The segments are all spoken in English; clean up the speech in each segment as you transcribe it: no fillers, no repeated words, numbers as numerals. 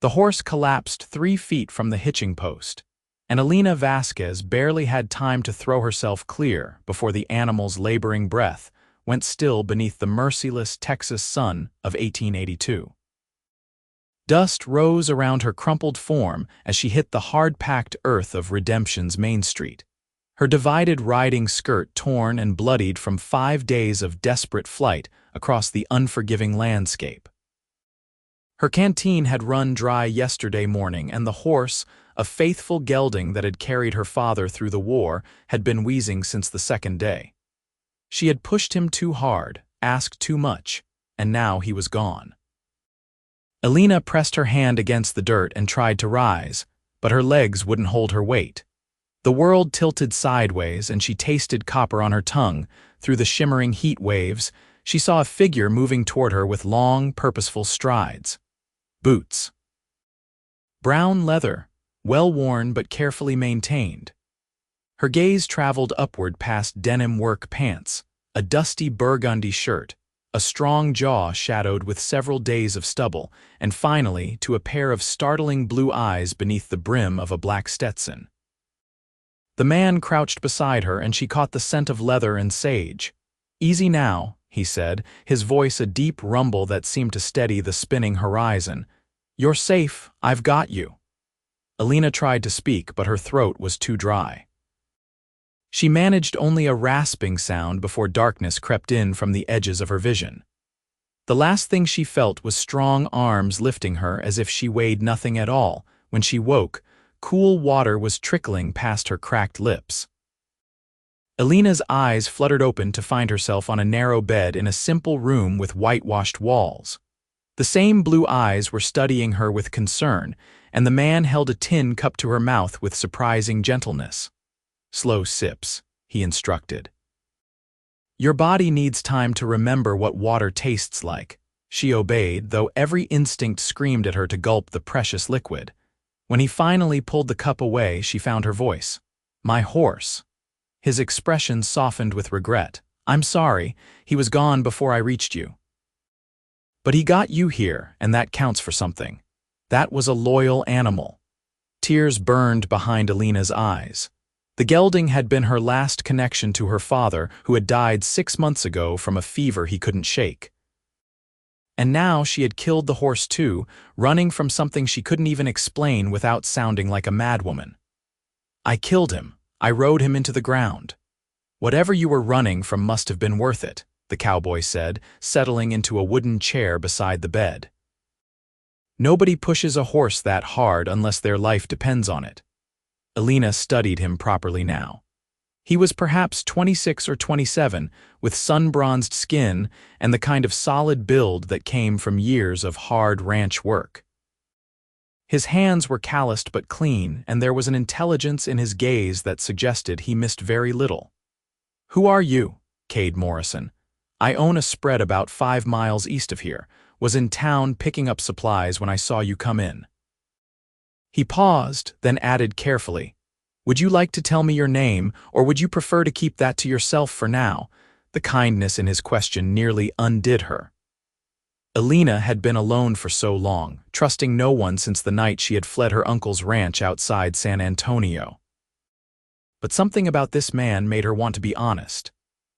The horse collapsed 3 feet from the hitching post, and Elena Vasquez barely had time to throw herself clear before the animal's laboring breath went still beneath the merciless Texas sun of 1882. Dust rose around her crumpled form as she hit the hard-packed earth of Redemption's Main Street, her divided riding skirt torn and bloodied from 5 days of desperate flight across the unforgiving landscape. Her canteen had run dry yesterday morning, and the horse, a faithful gelding that had carried her father through the war, had been wheezing since the second day. She had pushed him too hard, asked too much, and now he was gone. Elena pressed her hand against the dirt and tried to rise, but her legs wouldn't hold her weight. The world tilted sideways, and she tasted copper on her tongue. Through the shimmering heat waves, she saw a figure moving toward her with long, purposeful strides. Boots. Brown leather, well-worn but carefully maintained. Her gaze traveled upward past denim work pants, a dusty burgundy shirt, a strong jaw shadowed with several days of stubble, and finally to a pair of startling blue eyes beneath the brim of a black Stetson. The man crouched beside her, and she caught the scent of leather and sage. "Easy now," he said, his voice a deep rumble that seemed to steady the spinning horizon. "You're safe, I've got you." Elena tried to speak, but her throat was too dry. She managed only a rasping sound before darkness crept in from the edges of her vision. The last thing she felt was strong arms lifting her as if she weighed nothing at all. When she woke, cool water was trickling past her cracked lips. Elena's eyes fluttered open to find herself on a narrow bed in a simple room with whitewashed walls. The same blue eyes were studying her with concern, and the man held a tin cup to her mouth with surprising gentleness. "Slow sips," he instructed. "Your body needs time to remember what water tastes like." She obeyed, though every instinct screamed at her to gulp the precious liquid. When he finally pulled the cup away, she found her voice. "My horse." His expression softened with regret. "I'm sorry, he was gone before I reached you. But he got you here, and that counts for something. That was a loyal animal." Tears burned behind Elena's eyes. The gelding had been her last connection to her father, who had died 6 months ago from a fever he couldn't shake. And now she had killed the horse too, running from something she couldn't even explain without sounding like a madwoman. "I killed him. I rode him into the ground." "Whatever you were running from must have been worth it," the cowboy said, settling into a wooden chair beside the bed. "Nobody pushes a horse that hard unless their life depends on it." Elena studied him properly now. He was perhaps 26 or 27, with sun-bronzed skin and the kind of solid build that came from years of hard ranch work. His hands were calloused but clean, and there was an intelligence in his gaze that suggested he missed very little. "Who are you?" "Cade Morrison. I own a spread about 5 miles east of here. Was in town picking up supplies when I saw you come in." He paused, then added carefully, "Would you like to tell me your name, or would you prefer to keep that to yourself for now?" The kindness in his question nearly undid her. Elena had been alone for so long, trusting no one since the night she had fled her uncle's ranch outside San Antonio. But something about this man made her want to be honest.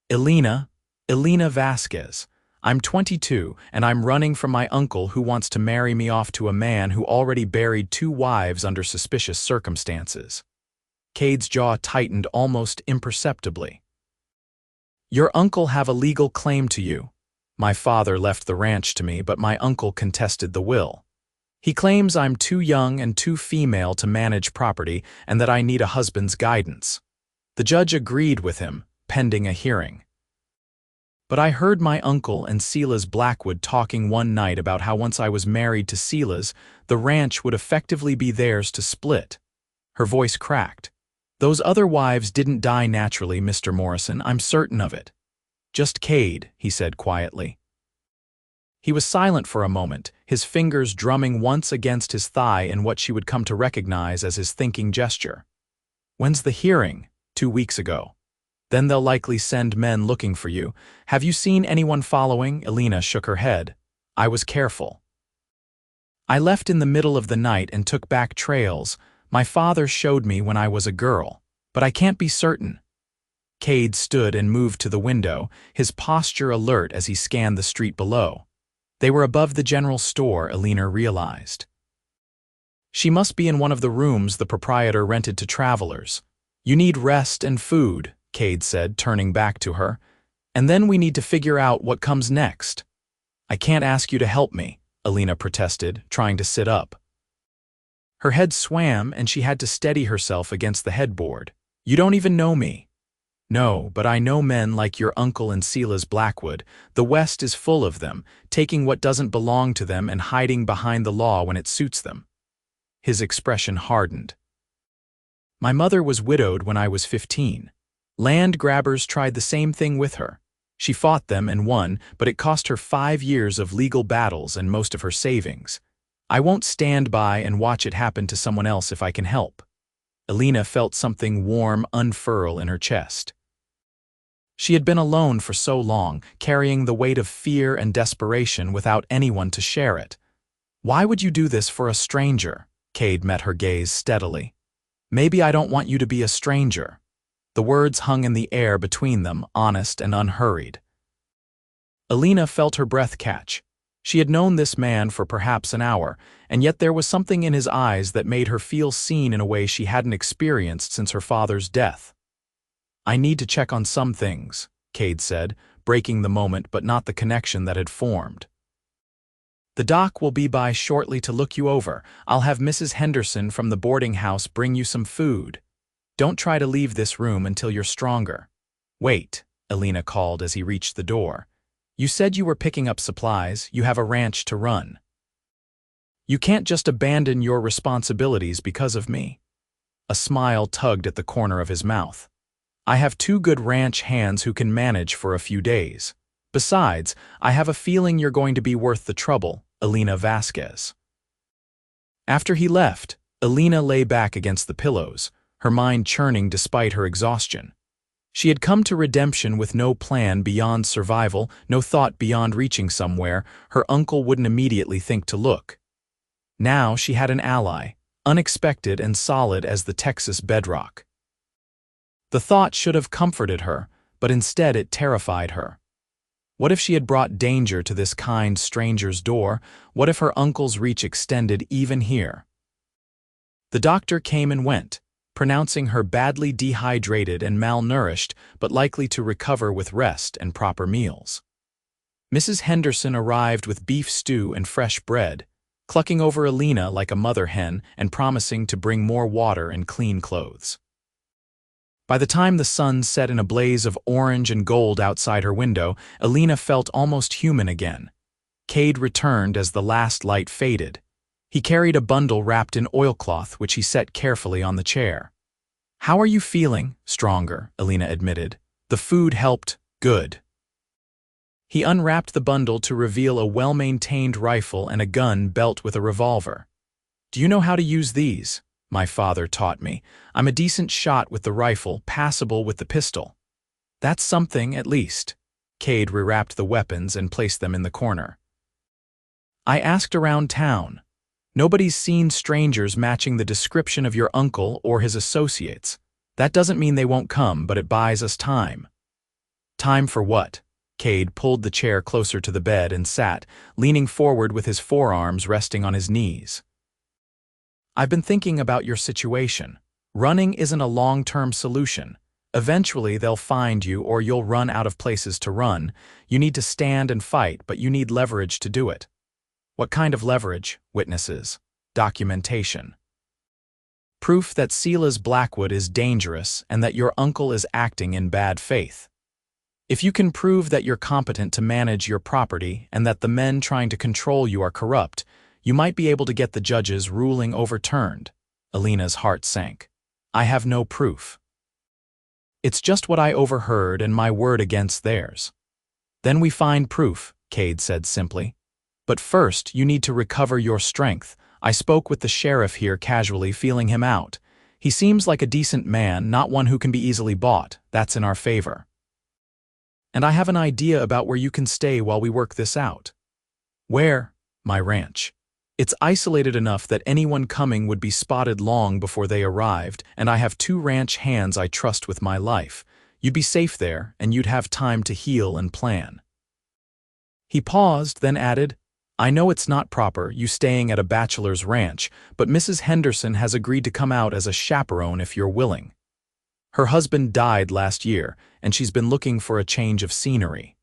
Elena Vasquez. I'm 22, and I'm running from my uncle who wants to marry me off to a man who already buried 2 wives under suspicious circumstances." Cade's jaw tightened almost imperceptibly. "Your uncle have a legal claim to you. My father left the ranch to me, but my uncle contested the will. He claims I'm too young and too female to manage property and that I need a husband's guidance. The judge agreed with him, pending a hearing. But I heard my uncle and Silas Blackwood talking one night about how once I was married to Silas, the ranch would effectively be theirs to split." Her voice cracked. "Those other wives didn't die naturally, Mr. Morrison, I'm certain of it." "Just Cade," he said quietly. He was silent for a moment, his fingers drumming once against his thigh in what she would come to recognize as his thinking gesture. "When's the hearing?" 2 weeks ago. "Then they'll likely send men looking for you. Have you seen anyone following?" Elena shook her head. "I was careful." I left in the middle of the night and took back trails my father showed me when I was a girl, but I can't be certain." Cade stood and moved to the window, his posture alert as he scanned the street below. They were above the general store, Elena realized. She must be in one of the rooms the proprietor rented to travelers. "You need rest and food," Cade said, turning back to her. "And then we need to figure out what comes next." "I can't ask you to help me," Elena protested, trying to sit up. Her head swam and she had to steady herself against the headboard. "You don't even know me." "No, but I know men like your uncle and Silas Blackwood. The West is full of them, taking what doesn't belong to them and hiding behind the law when it suits them." His expression hardened. "My mother was widowed when I was 15. Land grabbers tried the same thing with her. She fought them and won, but it cost her 5 years of legal battles and most of her savings. I won't stand by and watch it happen to someone else if I can help." Elena felt something warm unfurl in her chest. She had been alone for so long, carrying the weight of fear and desperation without anyone to share it. "Why would you do this for a stranger?" Cade met her gaze steadily. "Maybe I don't want you to be a stranger." The words hung in the air between them, honest and unhurried. Elena felt her breath catch. She had known this man for perhaps an hour, and yet there was something in his eyes that made her feel seen in a way she hadn't experienced since her father's death. "I need to check on some things," Cade said, breaking the moment but not the connection that had formed. "The doc will be by shortly to look you over. I'll have Mrs. Henderson from the boarding house bring you some food. Don't try to leave this room until you're stronger." "Wait," Elena called as he reached the door. "You said you were picking up supplies. You have a ranch to run. You can't just abandon your responsibilities because of me." A smile tugged at the corner of his mouth. "I have 2 good ranch hands who can manage for a few days. Besides, I have a feeling you're going to be worth the trouble, Elena Vasquez." After he left, Elena lay back against the pillows, her mind churning despite her exhaustion. She had come to redemption with no plan beyond survival, no thought beyond reaching somewhere her uncle wouldn't immediately think to look. Now she had an ally, unexpected and solid as the Texas bedrock. The thought should have comforted her, but instead it terrified her. What if she had brought danger to this kind stranger's door? What if her uncle's reach extended even here? The doctor came and went, pronouncing her badly dehydrated and malnourished, but likely to recover with rest and proper meals. Mrs. Henderson arrived with beef stew and fresh bread, clucking over Elena like a mother hen and promising to bring more water and clean clothes. By the time the sun set in a blaze of orange and gold outside her window, Elena felt almost human again. Cade returned as the last light faded. He carried a bundle wrapped in oilcloth which he set carefully on the chair. "How are you feeling?" "Stronger," Elena admitted. "The food helped. Good." He unwrapped the bundle to reveal a well-maintained rifle and a gun belt with a revolver. "Do you know how to use these?" "My father taught me. I'm a decent shot with the rifle, passable with the pistol." "That's something, at least." Cade rewrapped the weapons and placed them in the corner. "I asked around town. Nobody's seen strangers matching the description of your uncle or his associates. That doesn't mean they won't come, but it buys us time." "Time for what?" Cade pulled the chair closer to the bed and sat, leaning forward with his forearms resting on his knees. "I've been thinking about your situation. Running isn't a long-term solution. Eventually they'll find you or you'll run out of places to run. You need to stand and fight, but you need leverage to do it." "What kind of leverage?" "Witnesses. Documentation. Proof that Silas Blackwood is dangerous and that your uncle is acting in bad faith. If you can prove that you're competent to manage your property and that the men trying to control you are corrupt, you might be able to get the judge's ruling overturned." Elena's heart sank. "I have no proof. It's just what I overheard and my word against theirs." "Then we find proof," Cade said simply. "But first, you need to recover your strength. I spoke with the sheriff here casually, feeling him out. He seems like a decent man, not one who can be easily bought. That's in our favor. And I have an idea about where you can stay while we work this out." "Where?" "My ranch. It's isolated enough that anyone coming would be spotted long before they arrived, and I have 2 ranch hands I trust with my life. You'd be safe there, and you'd have time to heal and plan." He paused, then added, "I know it's not proper, you staying at a bachelor's ranch, but Mrs. Henderson has agreed to come out as a chaperone if you're willing. Her husband died last year, and she's been looking for a change of scenery."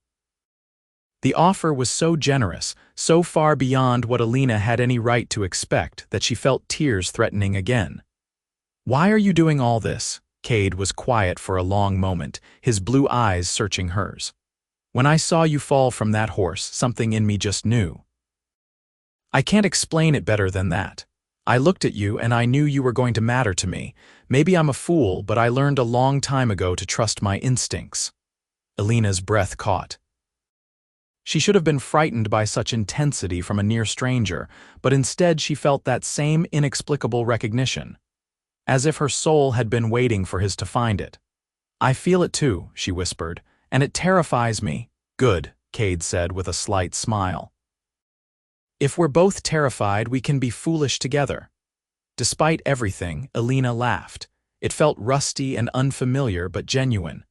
The offer was so generous, so far beyond what Elena had any right to expect, that she felt tears threatening again. "Why are you doing all this?" Cade was quiet for a long moment, his blue eyes searching hers. "When I saw you fall from that horse, something in me just knew. I can't explain it better than that. I looked at you and I knew you were going to matter to me. Maybe I'm a fool, but I learned a long time ago to trust my instincts." Elena's breath caught. She should have been frightened by such intensity from a near stranger, but instead she felt that same inexplicable recognition, as if her soul had been waiting for his to find it. "I feel it too," she whispered, "and it terrifies me." "Good," Cade said with a slight smile. "If we're both terrified, we can be foolish together." Despite everything, Elena laughed. It felt rusty and unfamiliar but genuine.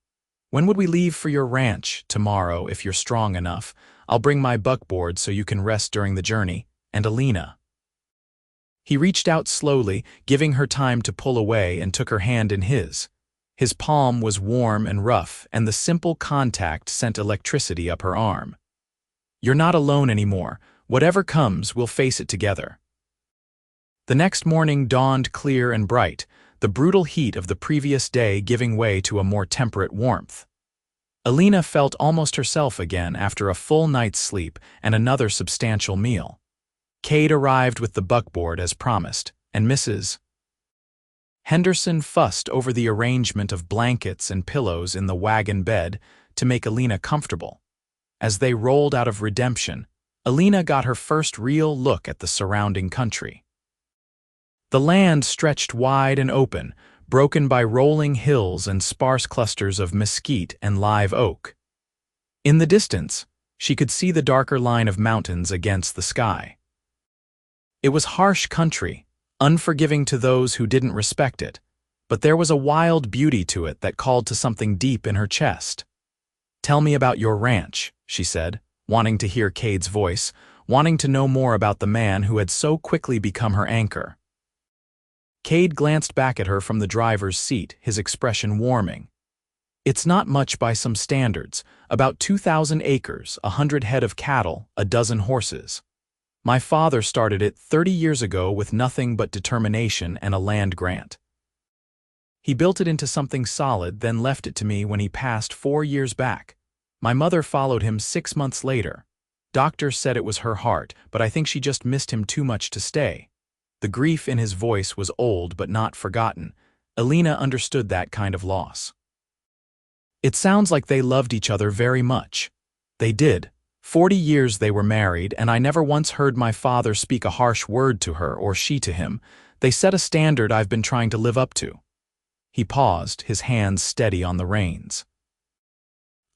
"When would we leave for your ranch?" "Tomorrow, if you're strong enough. I'll bring my buckboard so you can rest during the journey. And Elena." He reached out slowly, giving her time to pull away, and took her hand in his. His palm was warm and rough, and the simple contact sent electricity up her arm. "You're not alone anymore. Whatever comes, we'll face it together." The next morning dawned clear and bright, the brutal heat of the previous day giving way to a more temperate warmth. Elena felt almost herself again after a full night's sleep and another substantial meal. Cade arrived with the buckboard as promised, and Mrs. Henderson fussed over the arrangement of blankets and pillows in the wagon bed to make Elena comfortable. As they rolled out of Redemption, Elena got her first real look at the surrounding country. The land stretched wide and open, broken by rolling hills and sparse clusters of mesquite and live oak. In the distance, she could see the darker line of mountains against the sky. It was harsh country, unforgiving to those who didn't respect it, but there was a wild beauty to it that called to something deep in her chest. "Tell me about your ranch," she said, wanting to hear Cade's voice, wanting to know more about the man who had so quickly become her anchor. Cade glanced back at her from the driver's seat, his expression warming. "It's not much by some standards, about 2,000 acres, 100 head of cattle, a dozen horses. My father started it 30 years ago with nothing but determination and a land grant. He built it into something solid, then left it to me when he passed 4 years back. My mother followed him 6 months later. Doctors said it was her heart, but I think she just missed him too much to stay." The grief in his voice was old but not forgotten. Elena understood that kind of loss. "It sounds like they loved each other very much." "They did. 40 years they were married, and I never once heard my father speak a harsh word to her or she to him. They set a standard I've been trying to live up to." He paused, his hands steady on the reins.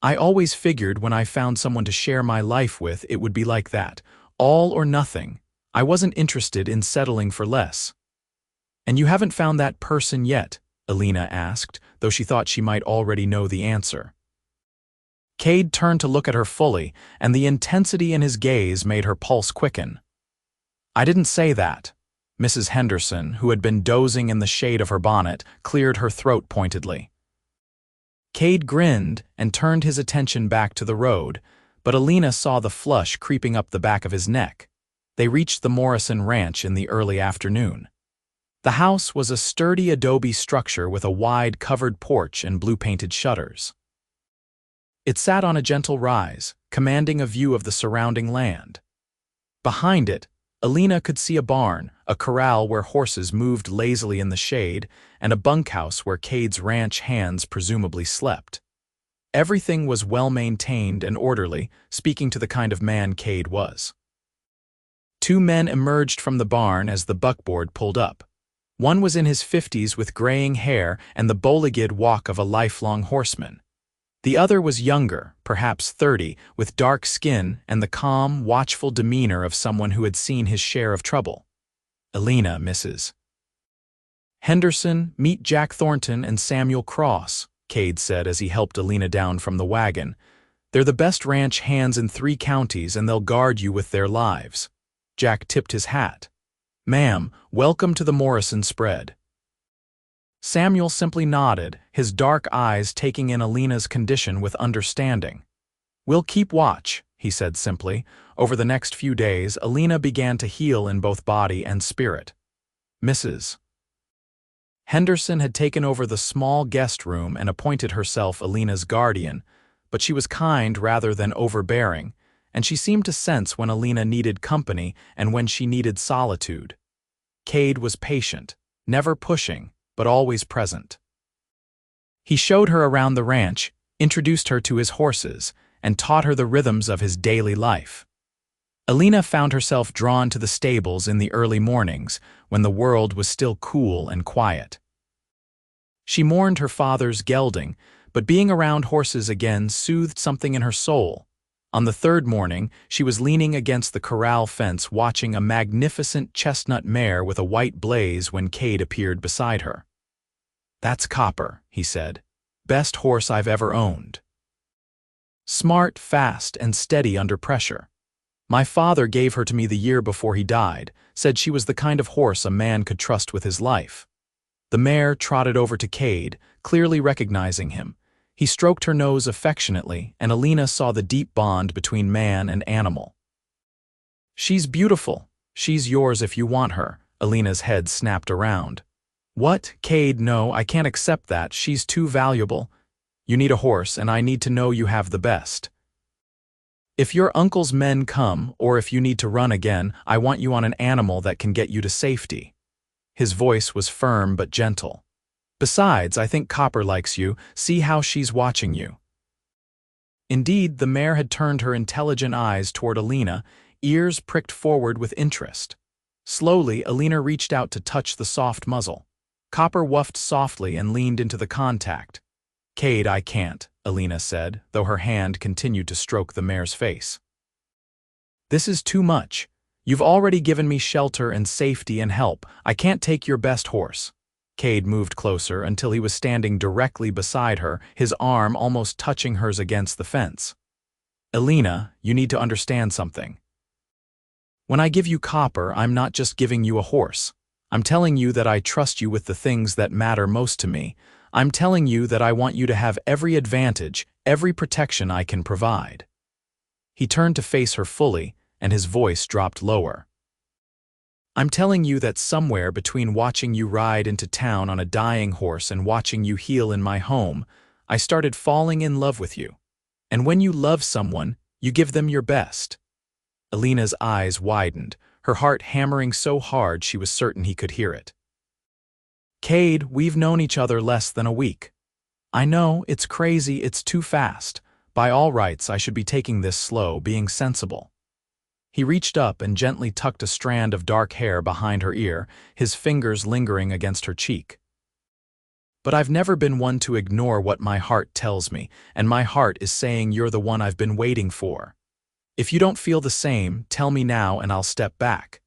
"I always figured when I found someone to share my life with, it would be like that, all or nothing. I wasn't interested in settling for less." "And you haven't found that person yet?" Elena asked, though she thought she might already know the answer. Cade turned to look at her fully, and the intensity in his gaze made her pulse quicken. "I didn't say that." Mrs. Henderson, who had been dozing in the shade of her bonnet, cleared her throat pointedly. Cade grinned and turned his attention back to the road, but Elena saw the flush creeping up the back of his neck. They reached the Morrison ranch in the early afternoon. The house was a sturdy adobe structure with a wide covered porch and blue-painted shutters. It sat on a gentle rise, commanding a view of the surrounding land. Behind it, Elena could see a barn, a corral where horses moved lazily in the shade, and a bunkhouse where Cade's ranch hands presumably slept. Everything was well-maintained and orderly, speaking to the kind of man Cade was. 2 men emerged from the barn as the buckboard pulled up. One was in his 50s with graying hair and the bow-legged walk of a lifelong horseman. The other was younger, perhaps 30, with dark skin and the calm, watchful demeanor of someone who had seen his share of trouble. Elena, Mrs. Henderson, meet Jack Thornton and Samuel Cross, Cade said as he helped Elena down from the wagon. They're the best ranch hands in 3 counties and they'll guard you with their lives. Jack tipped his hat. Ma'am, welcome to the Morrison spread. Samuel simply nodded, his dark eyes taking in Elena's condition with understanding. We'll keep watch, he said simply. Over the next few days, Elena began to heal in both body and spirit. Mrs. Henderson had taken over the small guest room and appointed herself Elena's guardian, but she was kind rather than overbearing, and she seemed to sense when Elena needed company and when she needed solitude. Cade was patient, never pushing, but always present. He showed her around the ranch, introduced her to his horses, and taught her the rhythms of his daily life. Elena found herself drawn to the stables in the early mornings, when the world was still cool and quiet. She mourned her father's gelding, but being around horses again soothed something in her soul. On the 3rd morning, she was leaning against the corral fence watching a magnificent chestnut mare with a white blaze when Cade appeared beside her. That's Copper, he said. Best horse I've ever owned. Smart, fast, and steady under pressure. My father gave her to me the year before he died, said she was the kind of horse a man could trust with his life. The mare trotted over to Cade, clearly recognizing him. He stroked her nose affectionately, and Elena saw the deep bond between man and animal. She's beautiful. She's yours if you want her. Elena's head snapped around. What? Cade, no, I can't accept that. She's too valuable. You need a horse, and I need to know you have the best. If your uncle's men come, or if you need to run again, I want you on an animal that can get you to safety. His voice was firm but gentle. Besides, I think Copper likes you. See how she's watching you. Indeed, the mare had turned her intelligent eyes toward Elena, ears pricked forward with interest. Slowly, Elena reached out to touch the soft muzzle. Copper wuffed softly and leaned into the contact. Cade, I can't, Elena said, though her hand continued to stroke the mare's face. This is too much. You've already given me shelter and safety and help. I can't take your best horse. Cade moved closer until he was standing directly beside her, his arm almost touching hers against the fence. Elena, you need to understand something. When I give you Copper, I'm not just giving you a horse. I'm telling you that I trust you with the things that matter most to me. I'm telling you that I want you to have every advantage, every protection I can provide. He turned to face her fully, and his voice dropped lower. I'm telling you that somewhere between watching you ride into town on a dying horse and watching you heal in my home, I started falling in love with you. And when you love someone, you give them your best. Elena's eyes widened, her heart hammering so hard she was certain he could hear it. Cade, we've known each other less than a week. I know, it's crazy, it's too fast. By all rights, I should be taking this slow, being sensible. He reached up and gently tucked a strand of dark hair behind her ear, his fingers lingering against her cheek. But I've never been one to ignore what my heart tells me, and my heart is saying you're the one I've been waiting for. If you don't feel the same, tell me now and I'll step back.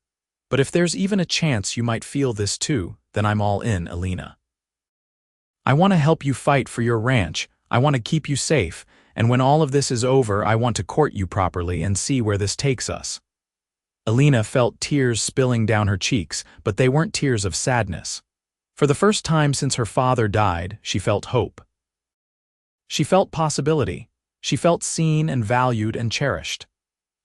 But if there's even a chance you might feel this too, then I'm all in, Elena. I want to help you fight for your ranch, I want to keep you safe, and when all of this is over, I want to court you properly and see where this takes us. Elena felt tears spilling down her cheeks, but they weren't tears of sadness. For the first time since her father died, she felt hope. She felt possibility. She felt seen and valued and cherished.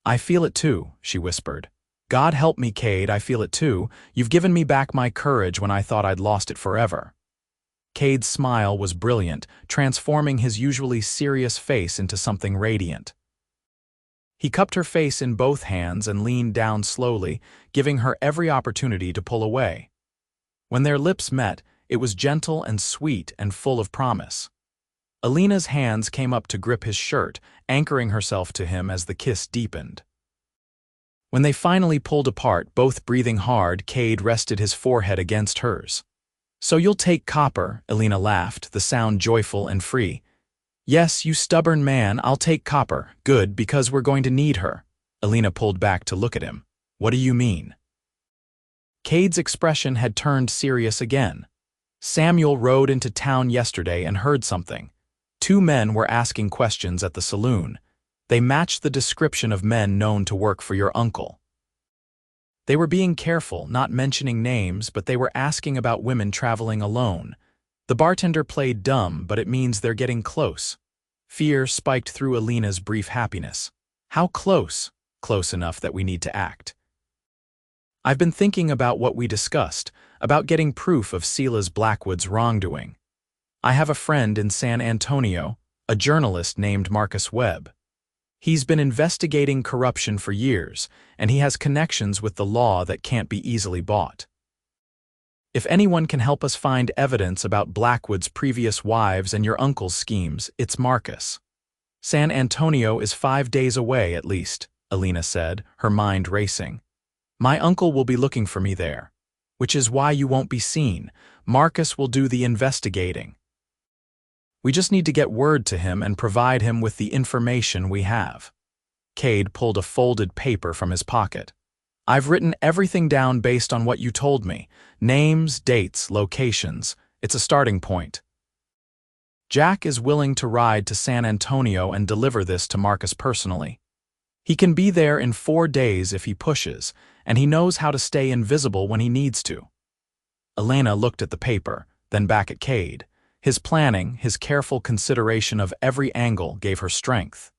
I feel it too, she whispered. God help me, Cade, I feel it too. You've given me back my courage when I thought I'd lost it forever. Cade's smile was brilliant, transforming his usually serious face into something radiant. He cupped her face in both hands and leaned down slowly, giving her every opportunity to pull away. When their lips met, it was gentle and sweet and full of promise. Elena's hands came up to grip his shirt, anchoring herself to him as the kiss deepened. When they finally pulled apart, both breathing hard, Cade rested his forehead against hers. So you'll take Copper, Elena laughed, the sound joyful and free. Yes, you stubborn man, I'll take Copper. Good, because we're going to need her. Elena pulled back to look at him. What do you mean? Cade's expression had turned serious again. Samuel rode into town yesterday and heard something. Two men were asking questions at the saloon. They matched the description of men known to work for your uncle. They were being careful, not mentioning names, but they were asking about women traveling alone. The bartender played dumb, but it means they're getting close. Fear spiked through Elena's brief happiness. How close? Close enough that we need to act. I've been thinking about what we discussed, about getting proof of Silas Blackwood's wrongdoing. I have a friend in San Antonio, a journalist named Marcus Webb. He's been investigating corruption for years, and he has connections with the law that can't be easily bought. If anyone can help us find evidence about Blackwood's previous wives and your uncle's schemes, it's Marcus. San Antonio is 5 days away at least, Elena said, her mind racing. My uncle will be looking for me there, which is why you won't be seen. Marcus will do the investigating. We just need to get word to him and provide him with the information we have. Cade pulled a folded paper from his pocket. I've written everything down based on what you told me. Names, dates, locations. It's a starting point. Jack is willing to ride to San Antonio and deliver this to Marcus personally. He can be there in 4 days if he pushes, and he knows how to stay invisible when he needs to. Elena looked at the paper, then back at Cade. His planning, his careful consideration of every angle gave her strength.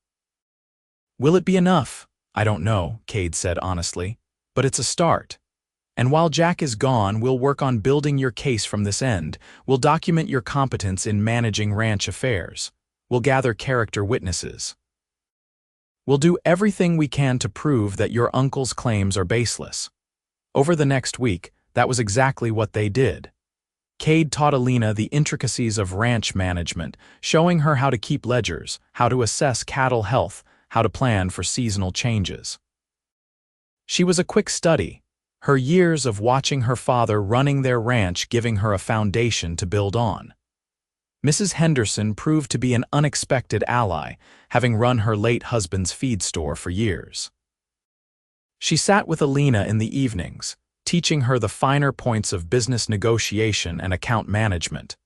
Will it be enough? I don't know, Cade said honestly, but it's a start. And while Jack is gone, we'll work on building your case from this end. We'll document your competence in managing ranch affairs. We'll gather character witnesses. We'll do everything we can to prove that your uncle's claims are baseless. Over the next week, that was exactly what they did. Cade taught Elena the intricacies of ranch management, showing her how to keep ledgers, how to assess cattle health, how to plan for seasonal changes. She was a quick study, her years of watching her father running their ranch giving her a foundation to build on. Mrs. Henderson proved to be an unexpected ally, having run her late husband's feed store for years. She sat with Elena in the evenings, teaching her the finer points of business negotiation and account management.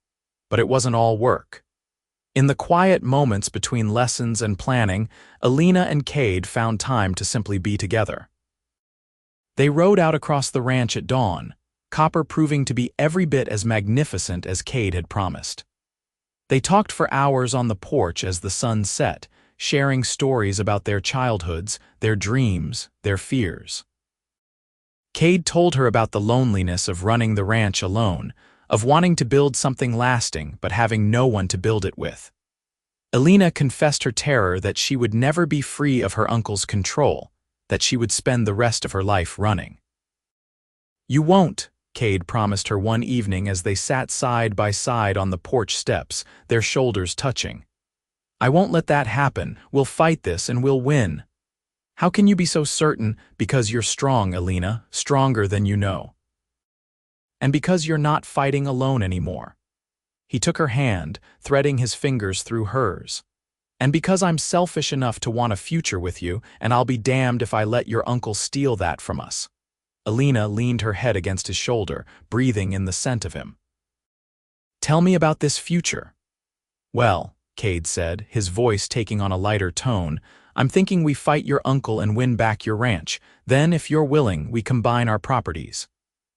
But it wasn't all work. In the quiet moments between lessons and planning, Elena and Cade found time to simply be together. They rode out across the ranch at dawn, Copper proving to be every bit as magnificent as Cade had promised. They talked for hours on the porch as the sun set, sharing stories about their childhoods, their dreams, their fears. Cade told her about the loneliness of running the ranch alone, of wanting to build something lasting but having no one to build it with. Elena confessed her terror that she would never be free of her uncle's control, that she would spend the rest of her life running. You won't, Cade promised her one evening as they sat side by side on the porch steps, their shoulders touching. I won't let that happen. We'll fight this and we'll win. How can you be so certain? Because you're strong, Elena, stronger than you know. And because you're not fighting alone anymore. He took her hand, threading his fingers through hers. And because I'm selfish enough to want a future with you, and I'll be damned if I let your uncle steal that from us. Elena leaned her head against his shoulder, breathing in the scent of him. Tell me about this future. Well, Cade said, his voice taking on a lighter tone, I'm thinking we fight your uncle and win back your ranch. Then, if you're willing, we combine our properties.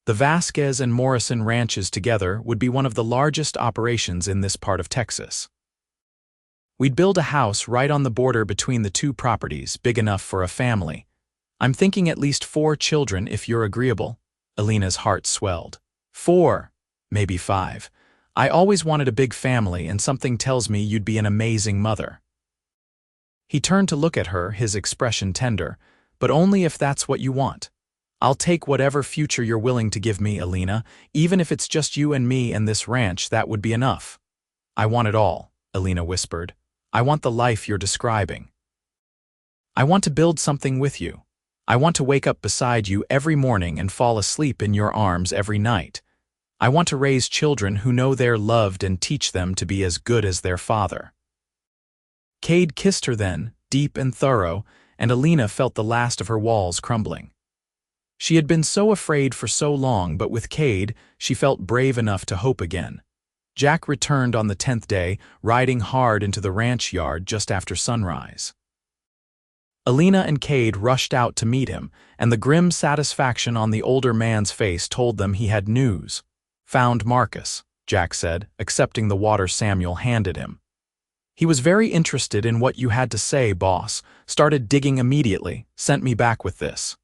The Vasquez and Morrison ranches together would be one of the largest operations in this part of Texas. We'd build a house right on the border between the two properties, big enough for a family. I'm thinking at least 4 children if you're agreeable. Elena's heart swelled. 4, maybe 5. I always wanted a big family, and something tells me you'd be an amazing mother. He turned to look at her, his expression tender, but only if that's what you want. I'll take whatever future you're willing to give me, Elena. Even if it's just you and me and this ranch, that would be enough. I want it all, Elena whispered. I want the life you're describing. I want to build something with you. I want to wake up beside you every morning and fall asleep in your arms every night. I want to raise children who know they're loved and teach them to be as good as their father. Cade kissed her then, deep and thorough, and Elena felt the last of her walls crumbling. She had been so afraid for so long, but with Cade, she felt brave enough to hope again. Jack returned on the 10th day, riding hard into the ranch yard just after sunrise. Elena and Cade rushed out to meet him, and the grim satisfaction on the older man's face told them he had news. "Found Marcus," Jack said, accepting the water Samuel handed him. "He was very interested in what you had to say, boss. Started digging immediately, sent me back with this."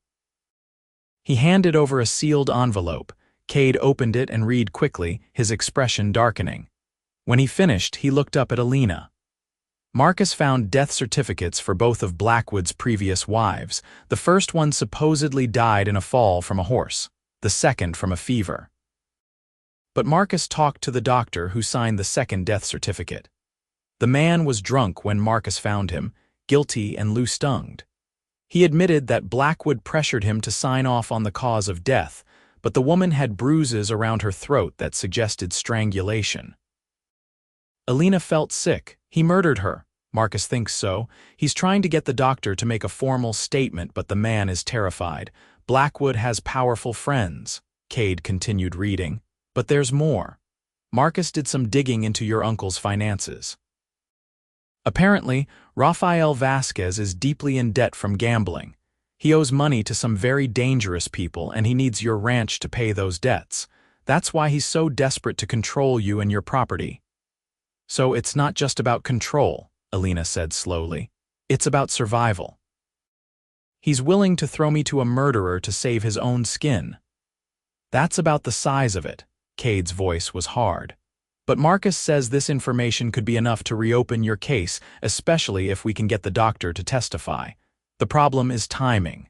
He handed over a sealed envelope. Cade opened it and read quickly, his expression darkening. When he finished, he looked up at Elena. Marcus found death certificates for both of Blackwood's previous wives. The first one supposedly died in a fall from a horse, the second from a fever. But Marcus talked to the doctor who signed the second death certificate. The man was drunk when Marcus found him, guilty and loose-tongued. He admitted that Blackwood pressured him to sign off on the cause of death, but the woman had bruises around her throat that suggested strangulation. Elena felt sick. "He murdered her. Marcus thinks so. He's trying to get the doctor to make a formal statement, but the man is terrified. Blackwood has powerful friends." Cade continued reading. "But there's more. Marcus did some digging into your uncle's finances. Apparently, Elena Vasquez is deeply in debt from gambling. He owes money to some very dangerous people, and he needs your ranch to pay those debts. That's why he's so desperate to control you and your property." "So it's not just about control," Elena said slowly. "It's about survival. He's willing to throw me to a murderer to save his own skin. That's about the size of it." Cade's voice was hard. "But Marcus says this information could be enough to reopen your case, especially if we can get the doctor to testify. The problem is timing.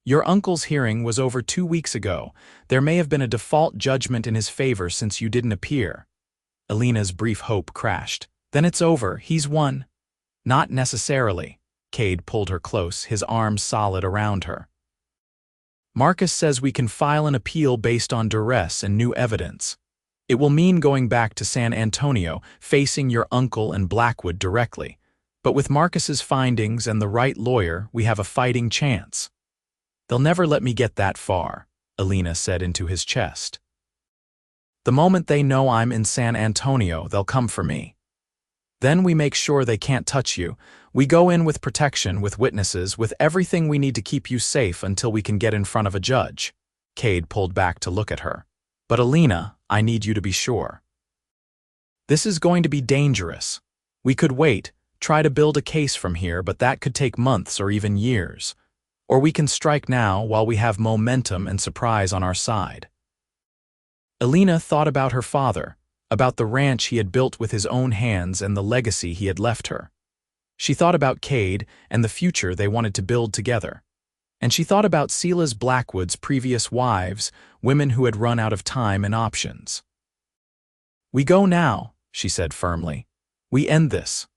Your uncle's hearing was over 2 weeks ago. There may have been a default judgment in his favor since you didn't appear." Elena's brief hope crashed. "Then it's over. He's won." "Not necessarily." Cade pulled her close, his arms solid around her. "Marcus says we can file an appeal based on duress and new evidence. It will mean going back to San Antonio, facing your uncle and Blackwood directly. But with Marcus's findings and the right lawyer, we have a fighting chance." "They'll never let me get that far," Elena said into his chest. "The moment they know I'm in San Antonio, they'll come for me. Then we make sure they can't touch you. We go in with protection, with witnesses, with everything we need to keep you safe until we can get in front of a judge." Cade pulled back to look at her. "But Elena, I need you to be sure. This is going to be dangerous. We could wait, try to build a case from here, but that could take months or even years. Or we can strike now while we have momentum and surprise on our side." Elena thought about her father, about the ranch he had built with his own hands and the legacy he had left her. She thought about Cade and the future they wanted to build together. And she thought about Silas Blackwood's previous wives, women who had run out of time and options. "We go now," she said firmly. "We end this."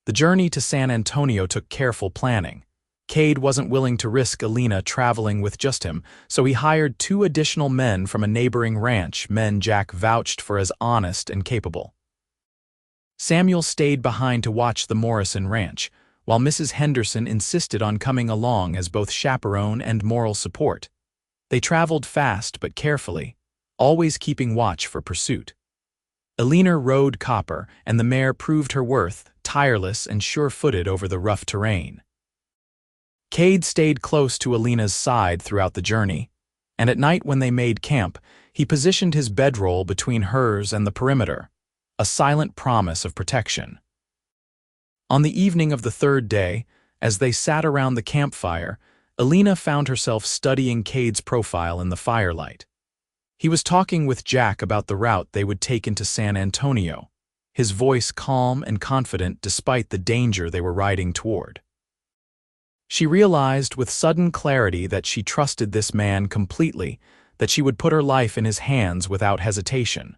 The journey to San Antonio took careful planning. Cade wasn't willing to risk Elena traveling with just him, so he hired 2 additional men from a neighboring ranch, men Jack vouched for as honest and capable. Samuel stayed behind to watch the Morrison ranch, while Mrs. Henderson insisted on coming along as both chaperone and moral support. They traveled fast but carefully, always keeping watch for pursuit. Elena rode Copper, and the mare proved her worth, tireless and sure-footed over the rough terrain. Cade stayed close to Elena's side throughout the journey, and at night when they made camp, he positioned his bedroll between hers and the perimeter, a silent promise of protection. On the evening of the 3rd day, as they sat around the campfire, Elena found herself studying Cade's profile in the firelight. He was talking with Jack about the route they would take into San Antonio, his voice calm and confident despite the danger they were riding toward. She realized with sudden clarity that she trusted this man completely, that she would put her life in his hands without hesitation.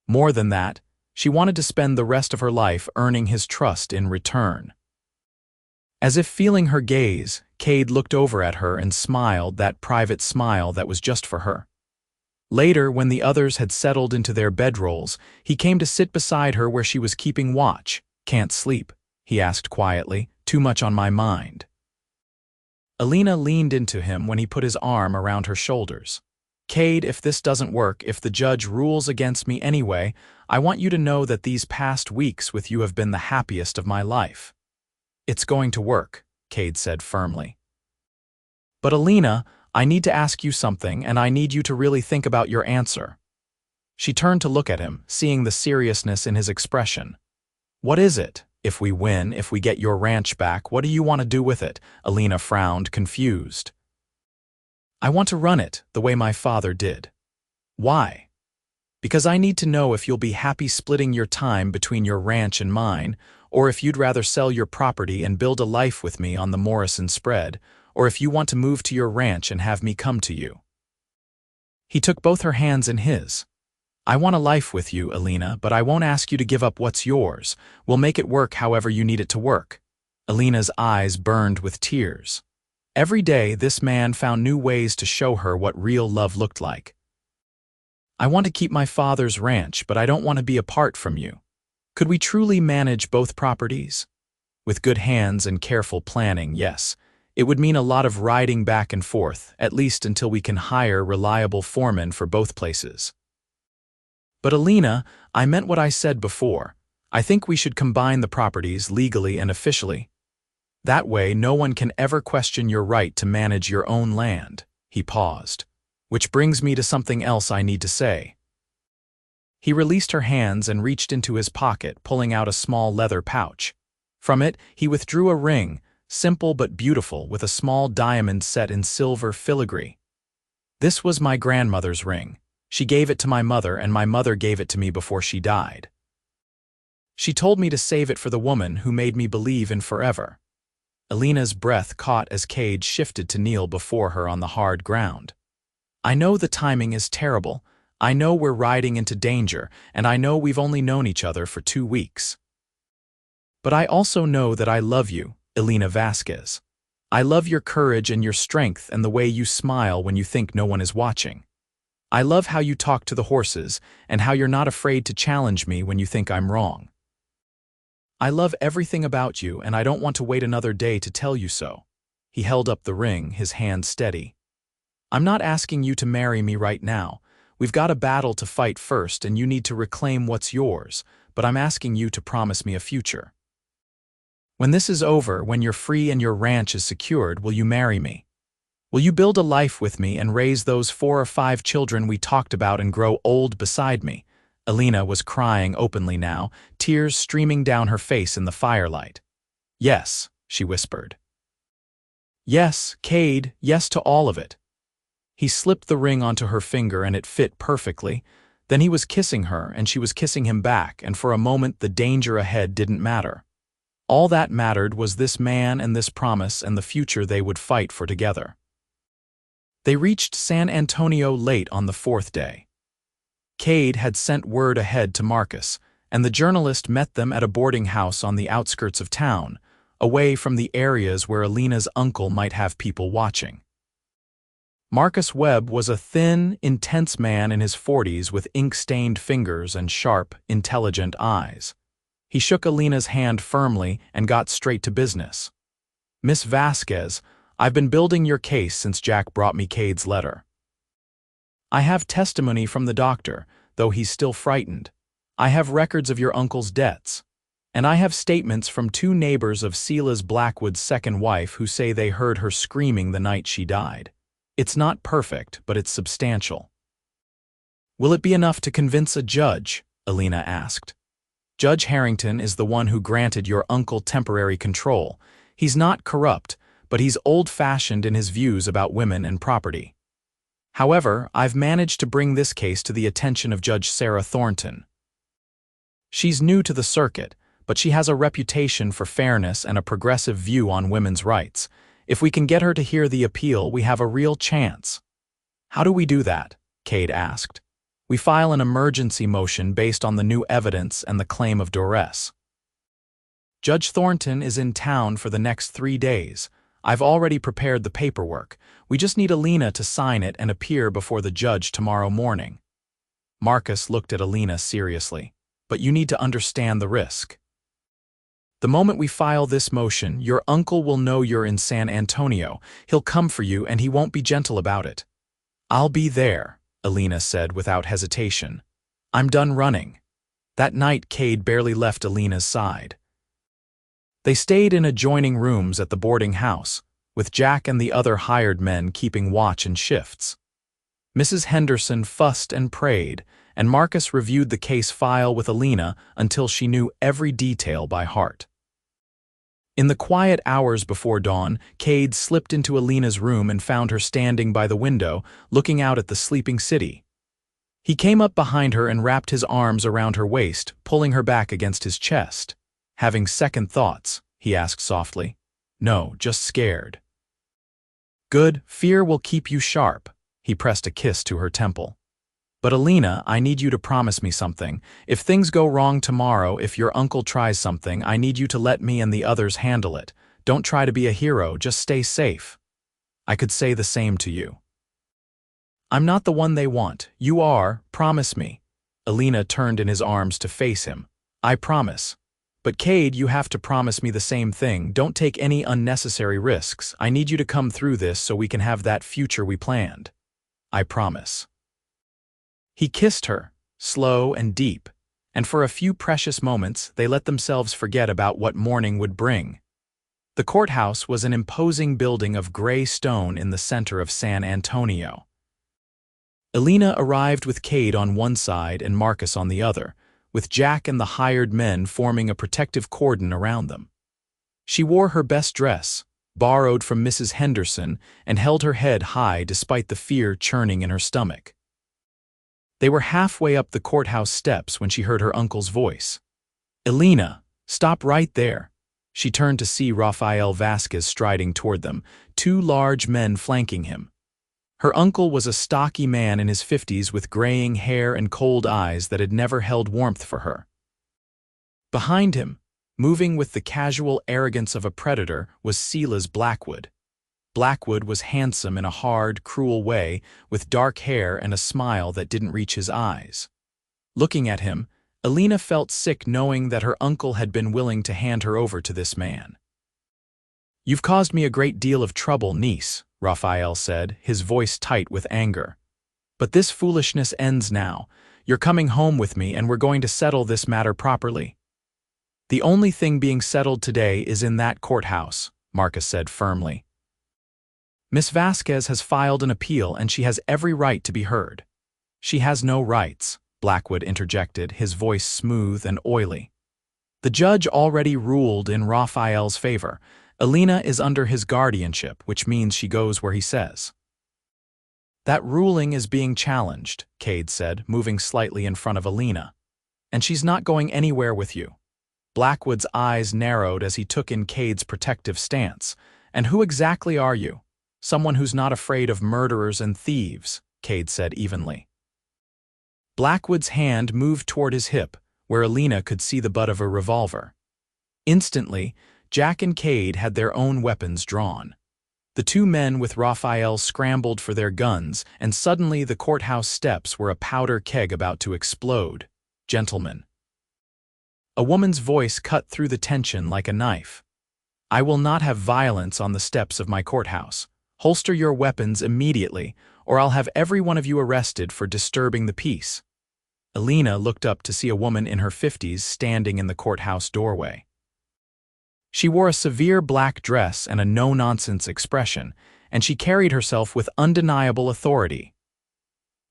More than that, she wanted to spend the rest of her life earning his trust in return. As if feeling her gaze, Cade looked over at her and smiled that private smile that was just for her. Later, when the others had settled into their bedrolls, he came to sit beside her where she was keeping watch, Can't sleep, he asked quietly, too much on my mind. Elena leaned into him when he put his arm around her shoulders. Cade, if this doesn't work, if the judge rules against me anyway, I want you to know that these past weeks with you have been the happiest of my life. It's going to work, Cade said firmly. But Elena, I need to ask you something, and I need you to really think about your answer. She turned to look at him, seeing the seriousness in his expression. What is it? If we win, if we get your ranch back, what do you want to do with it? Elena frowned, confused. I want to run it, the way my father did. Why? Because I need to know if you'll be happy splitting your time between your ranch and mine, or if you'd rather sell your property and build a life with me on the Morrison spread, or if you want to move to your ranch and have me come to you. He took both her hands in his. I want a life with you, Elena, but I won't ask you to give up what's yours. We'll make it work however you need it to work. Elena's eyes burned with tears. Every day, this man found new ways to show her what real love looked like. I want to keep my father's ranch, but I don't want to be apart from you. Could we truly manage both properties? With good hands and careful planning, yes. It would mean a lot of riding back and forth, at least until we can hire reliable foremen for both places. But Elena, I meant what I said before. I think we should combine the properties legally and officially. That way, no one can ever question your right to manage your own land. He paused. Which brings me to something else I need to say. He released her hands and reached into his pocket, pulling out a small leather pouch. From it, he withdrew a ring, simple but beautiful, with a small diamond set in silver filigree. This was my grandmother's ring. She gave it to my mother, and my mother gave it to me before she died. She told me to save it for the woman who made me believe in forever. Elena's breath caught as Cade shifted to kneel before her on the hard ground. I know the timing is terrible. I know we're riding into danger, and I know we've only known each other for 2 weeks. But I also know that I love you, Elena Vasquez. I love your courage and your strength and the way you smile when you think no one is watching. I love how you talk to the horses and how you're not afraid to challenge me when you think I'm wrong. I love everything about you, and I don't want to wait another day to tell you so. He held up the ring, his hand steady. I'm not asking you to marry me right now. We've got a battle to fight first, and you need to reclaim what's yours, but I'm asking you to promise me a future. When this is over, when you're free and your ranch is secured, will you marry me? Will you build a life with me and raise those 4 or 5 children we talked about and grow old beside me? Elena was crying openly now, tears streaming down her face in the firelight. Yes, she whispered. Yes, Cade, yes to all of it. He slipped the ring onto her finger and it fit perfectly. Then he was kissing her and she was kissing him back, and for a moment the danger ahead didn't matter. All that mattered was this man and this promise and the future they would fight for together. They reached San Antonio late on the 4th day. Cade had sent word ahead to Marcus, and the journalist met them at a boarding house on the outskirts of town, away from the areas where Elena's uncle might have people watching. Marcus Webb was a thin, intense man in his 40s with ink-stained fingers and sharp, intelligent eyes. He shook Elena's hand firmly and got straight to business. Miss Vasquez, I've been building your case since Jack brought me Cade's letter. I have testimony from the doctor, though he's still frightened. I have records of your uncle's debts. And I have statements from 2 neighbors of Silas Blackwood's second wife who say they heard her screaming the night she died. It's not perfect, but it's substantial. Will it be enough to convince a judge? Elena asked. Judge Harrington is the one who granted your uncle temporary control. He's not corrupt, but he's old-fashioned in his views about women and property. However, I've managed to bring this case to the attention of Judge Sarah Thornton. She's new to the circuit, but she has a reputation for fairness and a progressive view on women's rights. If we can get her to hear the appeal, we have a real chance. How do we do that? Cade asked. We file an emergency motion based on the new evidence and the claim of duress. Judge Thornton is in town for the next 3 days. I've already prepared the paperwork. We just need Elena to sign it and appear before the judge tomorrow morning. Marcus looked at Elena seriously. But you need to understand the risk. The moment we file this motion, your uncle will know you're in San Antonio. He'll come for you and he won't be gentle about it. I'll be there, Elena said without hesitation. I'm done running. That night, Cade barely left Elena's side. They stayed in adjoining rooms at the boarding house, with Jack and the other hired men keeping watch in shifts. Mrs. Henderson fussed and prayed, and Marcus reviewed the case file with Elena until she knew every detail by heart. In the quiet hours before dawn, Cade slipped into Elena's room and found her standing by the window, looking out at the sleeping city. He came up behind her and wrapped his arms around her waist, pulling her back against his chest. Having second thoughts, he asked softly. No, just scared. Good, fear will keep you sharp. He pressed a kiss to her temple. But Elena, I need you to promise me something. If things go wrong tomorrow, if your uncle tries something, I need you to let me and the others handle it. Don't try to be a hero, just stay safe. I could say the same to you. I'm not the one they want. You are, promise me. Elena turned in his arms to face him. I promise. But Cade, you have to promise me the same thing. Don't take any unnecessary risks. I need you to come through this so we can have that future we planned. I promise. He kissed her, slow and deep, and for a few precious moments they let themselves forget about what morning would bring. The courthouse was an imposing building of gray stone in the center of San Antonio. Elena arrived with Cade on one side and Marcus on the other, with Jack and the hired men forming a protective cordon around them. She wore her best dress, borrowed from Mrs. Henderson, and held her head high despite the fear churning in her stomach. They were halfway up the courthouse steps when she heard her uncle's voice. Elena, stop right there. She turned to see Elena Vasquez striding toward them, two large men flanking him. Her uncle was a stocky man in his 50s with graying hair and cold eyes that had never held warmth for her. Behind him, moving with the casual arrogance of a predator, was Silas Blackwood. Blackwood was handsome in a hard, cruel way, with dark hair and a smile that didn't reach his eyes. Looking at him, Elena felt sick knowing that her uncle had been willing to hand her over to this man. You've caused me a great deal of trouble, niece, Raphael said, his voice tight with anger. But this foolishness ends now. You're coming home with me and we're going to settle this matter properly. The only thing being settled today is in that courthouse, Marcus said firmly. Miss Vasquez has filed an appeal and she has every right to be heard. She has no rights, Blackwood interjected, his voice smooth and oily. The judge already ruled in Raphael's favor. Elena is under his guardianship, which means she goes where he says. That ruling is being challenged, Cade said, moving slightly in front of Elena. And she's not going anywhere with you. Blackwood's eyes narrowed as he took in Cade's protective stance. And who exactly are you? Someone who's not afraid of murderers and thieves, Cade said evenly. Blackwood's hand moved toward his hip, where Elena could see the butt of a revolver. Instantly, Jack and Cade had their own weapons drawn. The two men with Raphael scrambled for their guns, and suddenly the courthouse steps were a powder keg about to explode. Gentlemen. A woman's voice cut through the tension like a knife. I will not have violence on the steps of my courthouse. Holster your weapons immediately, or I'll have every one of you arrested for disturbing the peace. Elena looked up to see a woman in her 50s standing in the courthouse doorway. She wore a severe black dress and a no-nonsense expression, and she carried herself with undeniable authority.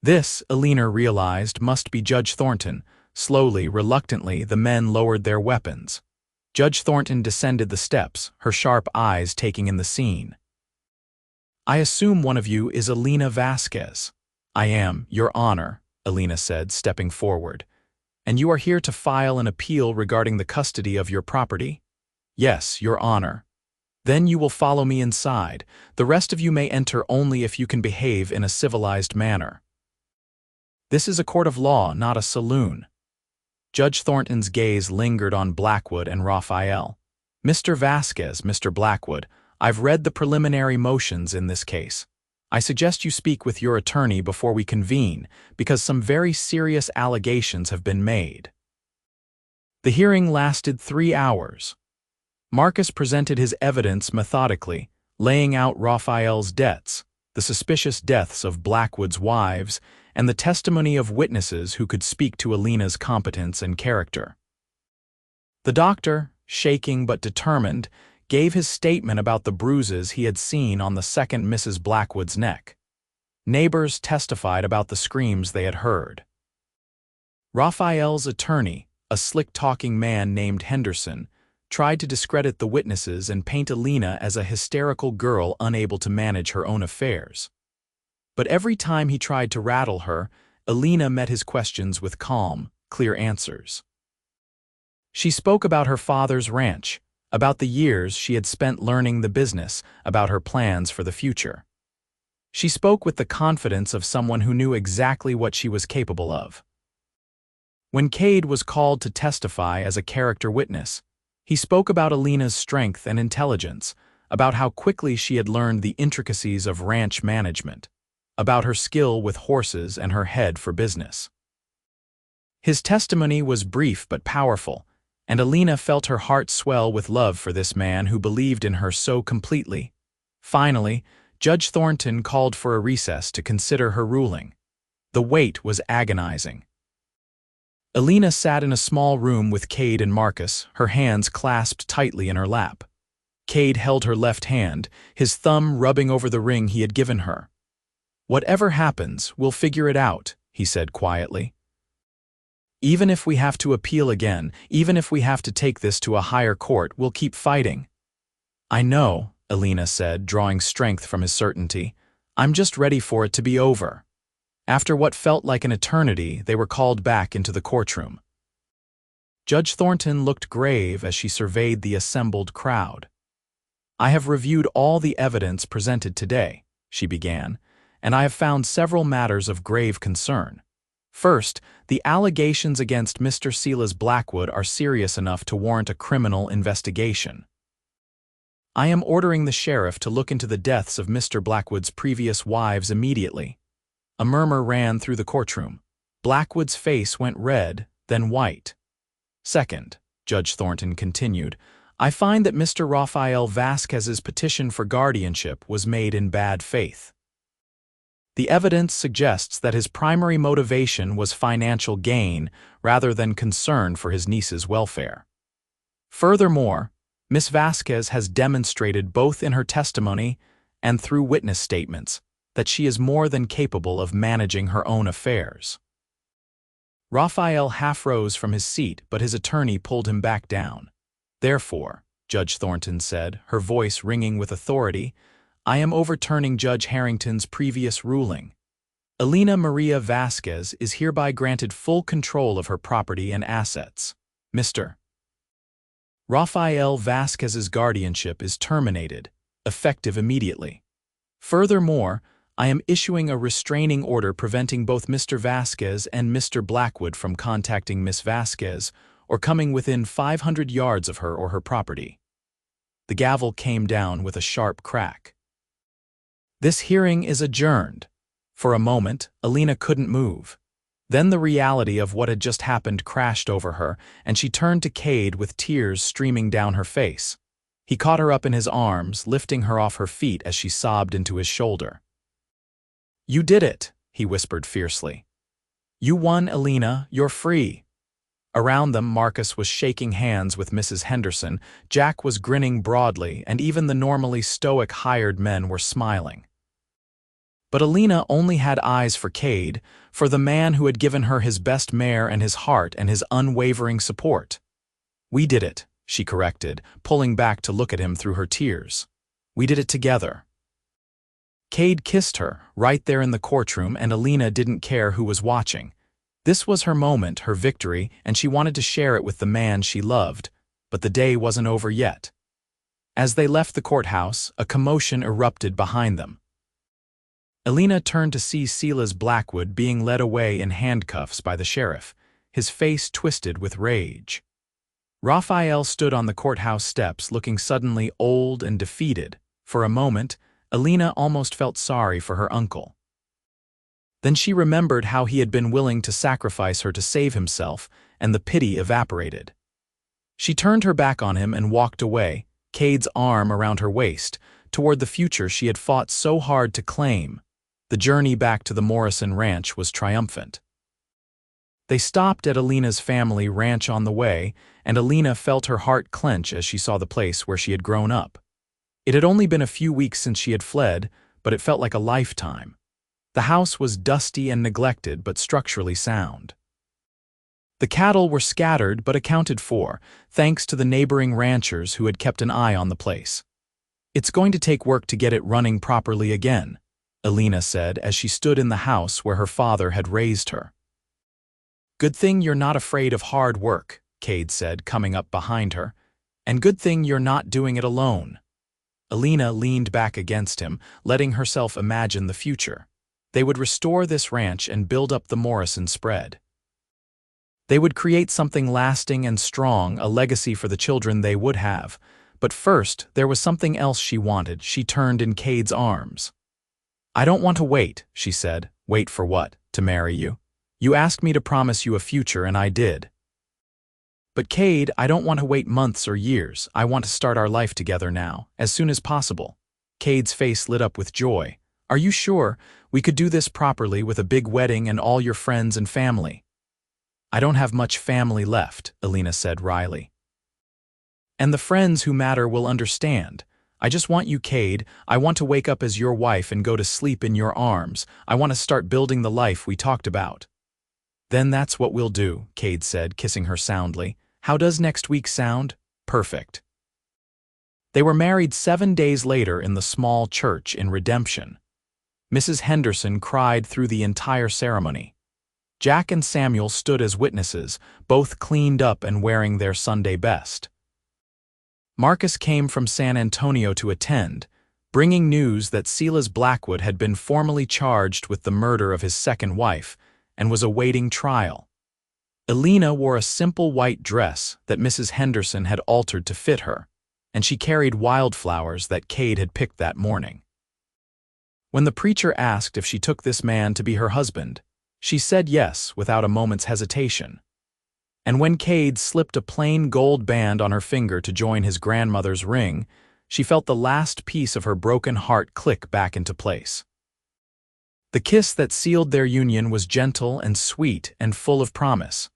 This, Elena realized, must be Judge Thornton. Slowly, reluctantly, the men lowered their weapons. Judge Thornton descended the steps, her sharp eyes taking in the scene. I assume one of you is Elena Vasquez. I am, Your Honor, Elena said, stepping forward. And you are here to file an appeal regarding the custody of your property? Yes, Your Honor. Then you will follow me inside. The rest of you may enter only if you can behave in a civilized manner. This is a court of law, not a saloon. Judge Thornton's gaze lingered on Blackwood and Raphael. Mr. Vasquez, Mr. Blackwood, I've read the preliminary motions in this case. I suggest you speak with your attorney before we convene, because some very serious allegations have been made. The hearing lasted 3 hours. Marcus presented his evidence methodically, laying out Raphael's debts, the suspicious deaths of Blackwood's wives, and the testimony of witnesses who could speak to Elena's competence and character. The doctor, shaking but determined, gave his statement about the bruises he had seen on the second Mrs. Blackwood's neck. Neighbors testified about the screams they had heard. Raphael's attorney, a slick-talking man named Henderson, tried to discredit the witnesses and paint Elena as a hysterical girl unable to manage her own affairs. But every time he tried to rattle her, Elena met his questions with calm, clear answers. She spoke about her father's ranch, about the years she had spent learning the business, about her plans for the future. She spoke with the confidence of someone who knew exactly what she was capable of. When Cade was called to testify as a character witness, he spoke about Elena's strength and intelligence, about how quickly she had learned the intricacies of ranch management, about her skill with horses and her head for business. His testimony was brief but powerful, and Elena felt her heart swell with love for this man who believed in her so completely. Finally, Judge Thornton called for a recess to consider her ruling. The wait was agonizing. Elena sat in a small room with Cade and Marcus, her hands clasped tightly in her lap. Cade held her left hand, his thumb rubbing over the ring he had given her. "Whatever happens, we'll figure it out," he said quietly. "Even if we have to appeal again, even if we have to take this to a higher court, we'll keep fighting." "I know," Elena said, drawing strength from his certainty. "I'm just ready for it to be over." After what felt like an eternity, they were called back into the courtroom. Judge Thornton looked grave as she surveyed the assembled crowd. "I have reviewed all the evidence presented today," she began, "and I have found several matters of grave concern. First, the allegations against Mr. Silas Blackwood are serious enough to warrant a criminal investigation. I am ordering the sheriff to look into the deaths of Mr. Blackwood's previous wives immediately." A murmur ran through the courtroom. Blackwood's face went red, then white. "Second," Judge Thornton continued, "I find that Mr. Raphael Vasquez's petition for guardianship was made in bad faith. The evidence suggests that his primary motivation was financial gain rather than concern for his niece's welfare. Furthermore, Miss Vasquez has demonstrated both in her testimony and through witness statements that she is more than capable of managing her own affairs." Raphael half rose from his seat, but his attorney pulled him back down. "Therefore," Judge Thornton said, her voice ringing with authority, "I am overturning Judge Harrington's previous ruling. Elena Maria Vasquez is hereby granted full control of her property and assets. Mr. Raphael Vasquez's guardianship is terminated, effective immediately. Furthermore, I am issuing a restraining order preventing both Mr. Vasquez and Mr. Blackwood from contacting Miss Vasquez or coming within 500 yards of her or her property." The gavel came down with a sharp crack. "This hearing is adjourned." For a moment, Elena couldn't move. Then the reality of what had just happened crashed over her, and she turned to Cade with tears streaming down her face. He caught her up in his arms, lifting her off her feet as she sobbed into his shoulder. "You did it," he whispered fiercely. "You won, Elena. You're free." Around them, Marcus was shaking hands with Mrs. Henderson, Jack was grinning broadly, and even the normally stoic hired men were smiling. But Elena only had eyes for Cade, for the man who had given her his best mare and his heart and his unwavering support. "We did it," she corrected, pulling back to look at him through her tears. "We did it together." Cade kissed her, right there in the courtroom, and Elena didn't care who was watching. This was her moment, her victory, and she wanted to share it with the man she loved, but the day wasn't over yet. As they left the courthouse, a commotion erupted behind them. Elena turned to see Silas Blackwood being led away in handcuffs by the sheriff, his face twisted with rage. Raphael stood on the courthouse steps looking suddenly old and defeated. For a moment, Elena almost felt sorry for her uncle. Then she remembered how he had been willing to sacrifice her to save himself, and the pity evaporated. She turned her back on him and walked away, Cade's arm around her waist, toward the future she had fought so hard to claim. The journey back to the Morrison ranch was triumphant. They stopped at Elena's family ranch on the way, and Elena felt her heart clench as she saw the place where she had grown up. It had only been a few weeks since she had fled, but it felt like a lifetime. The house was dusty and neglected, but structurally sound. The cattle were scattered but accounted for, thanks to the neighboring ranchers who had kept an eye on the place. "It's going to take work to get it running properly again," Elena said as she stood in the house where her father had raised her. "Good thing you're not afraid of hard work," Cade said, coming up behind her. "And good thing you're not doing it alone." Elena leaned back against him, letting herself imagine the future. They would restore this ranch and build up the Morrison spread. They would create something lasting and strong, a legacy for the children they would have. But first, there was something else she wanted. She turned in Cade's arms. "I don't want to wait," she said. "Wait for what? To marry you? You asked me to promise you a future, and I did." "But Cade, I don't want to wait months or years. I want to start our life together now, as soon as possible." Cade's face lit up with joy. "Are you sure? We could do this properly with a big wedding and all your friends and family." "I don't have much family left," Elena said wryly. "And the friends who matter will understand. I just want you, Cade. I want to wake up as your wife and go to sleep in your arms. I want to start building the life we talked about." "Then that's what we'll do," Cade said, kissing her soundly. "How does next week sound?" "Perfect." They were married 7 days later in the small church in Redemption. Mrs. Henderson cried through the entire ceremony. Jack and Samuel stood as witnesses, both cleaned up and wearing their Sunday best. Marcus came from San Antonio to attend, bringing news that Silas Blackwood had been formally charged with the murder of his second wife and was awaiting trial. Elena wore a simple white dress that Mrs. Henderson had altered to fit her, and she carried wildflowers that Cade had picked that morning. When the preacher asked if she took this man to be her husband, she said yes without a moment's hesitation. And when Cade slipped a plain gold band on her finger to join his grandmother's ring, she felt the last piece of her broken heart click back into place. The kiss that sealed their union was gentle and sweet and full of promise.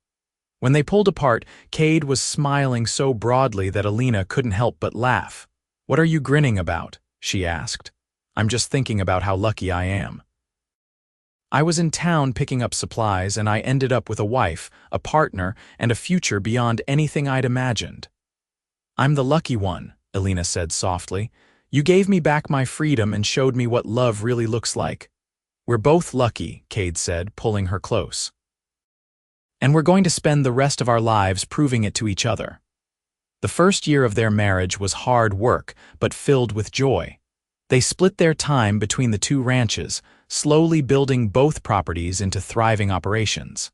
When they pulled apart, Cade was smiling so broadly that Elena couldn't help but laugh. "What are you grinning about?" she asked. "I'm just thinking about how lucky I am. I was in town picking up supplies and I ended up with a wife, a partner, and a future beyond anything I'd imagined." "I'm the lucky one," Elena said softly. "You gave me back my freedom and showed me what love really looks like." "We're both lucky," Cade said, pulling her close. "And we're going to spend the rest of our lives proving it to each other." The first year of their marriage was hard work, but filled with joy. They split their time between the two ranches, slowly building both properties into thriving operations.